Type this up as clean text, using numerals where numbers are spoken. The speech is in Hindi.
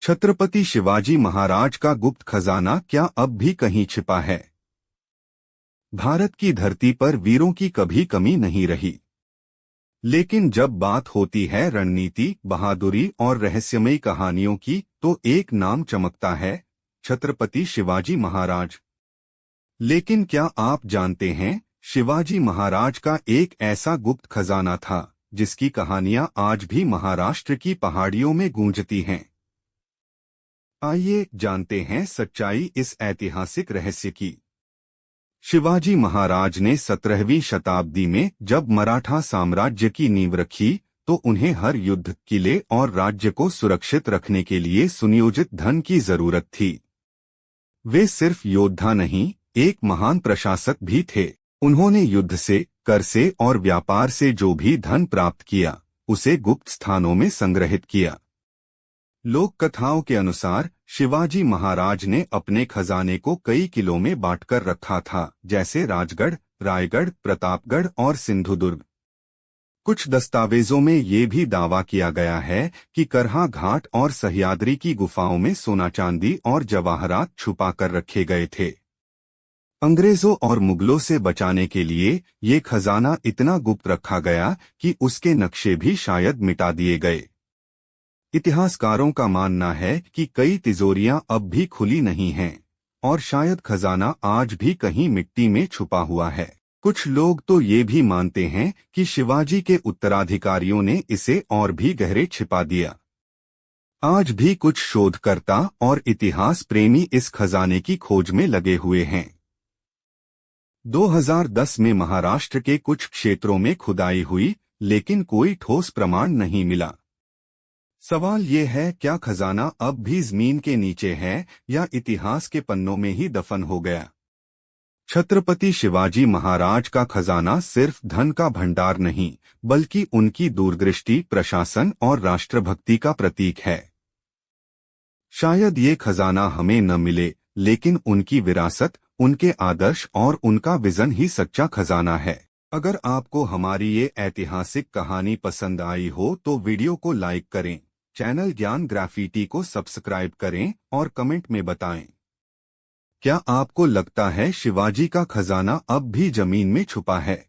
छत्रपति शिवाजी महाराज का गुप्त खजाना क्या अब भी कहीं छिपा है? भारत की धरती पर वीरों की कभी कमी नहीं रही, लेकिन जब बात होती है रणनीति, बहादुरी और रहस्यमयी कहानियों की, तो एक नाम चमकता है, छत्रपति शिवाजी महाराज। लेकिन क्या आप जानते हैं, शिवाजी महाराज का एक ऐसा गुप्त खजाना था जिसकी कहानियां आज भी महाराष्ट्र की पहाड़ियों में गूंजती हैं। आइए जानते हैं सच्चाई इस ऐतिहासिक रहस्य की। शिवाजी महाराज ने 17वीं शताब्दी में जब मराठा साम्राज्य की नींव रखी, तो उन्हें हर युद्ध, किले और राज्य को सुरक्षित रखने के लिए सुनियोजित धन की जरूरत थी। वे सिर्फ योद्धा नहीं, एक महान प्रशासक भी थे। उन्होंने युद्ध से, कर से और व्यापार से जो भी धन प्राप्त किया, उसे गुप्त स्थानों में संग्रहित किया। लोक कथाओं के अनुसार शिवाजी महाराज ने अपने खजाने को कई किलों में बांटकर रखा था, जैसे राजगढ़, रायगढ़, प्रतापगढ़ और सिंधुदुर्ग। कुछ दस्तावेजों में ये भी दावा किया गया है कि करहा घाट और सह्याद्री की गुफाओं में सोना, चांदी और जवाहरात छुपा कर रखे गए थे। अंग्रेजों और मुगलों से बचाने के लिए ये खजाना इतना गुप्त रखा गया कि उसके नक्शे भी शायद मिटा दिए गए। इतिहासकारों का मानना है कि कई तिजोरियां अब भी खुली नहीं हैं और शायद खजाना आज भी कहीं मिट्टी में छुपा हुआ है। कुछ लोग तो ये भी मानते हैं कि शिवाजी के उत्तराधिकारियों ने इसे और भी गहरे छिपा दिया। आज भी कुछ शोधकर्ता और इतिहास प्रेमी इस खजाने की खोज में लगे हुए हैं। 2010 में महाराष्ट्र के कुछ क्षेत्रों में खुदाई हुई, लेकिन कोई ठोस प्रमाण नहीं मिला। सवाल ये है, क्या खजाना अब भी जमीन के नीचे है या इतिहास के पन्नों में ही दफन हो गया? छत्रपति शिवाजी महाराज का खजाना सिर्फ धन का भंडार नहीं, बल्कि उनकी दूरदृष्टि, प्रशासन और राष्ट्रभक्ति का प्रतीक है। शायद ये खजाना हमें न मिले, लेकिन उनकी विरासत, उनके आदर्श और उनका विजन ही सच्चा खजाना है। अगर आपको हमारी ये ऐतिहासिक कहानी पसंद आई हो तो वीडियो को लाइक करें, चैनल ज्ञान ग्राफिटी को सब्सक्राइब करें और कमेंट में बताएं, क्या आपको लगता है शिवाजी का खजाना अब भी जमीन में छुपा है?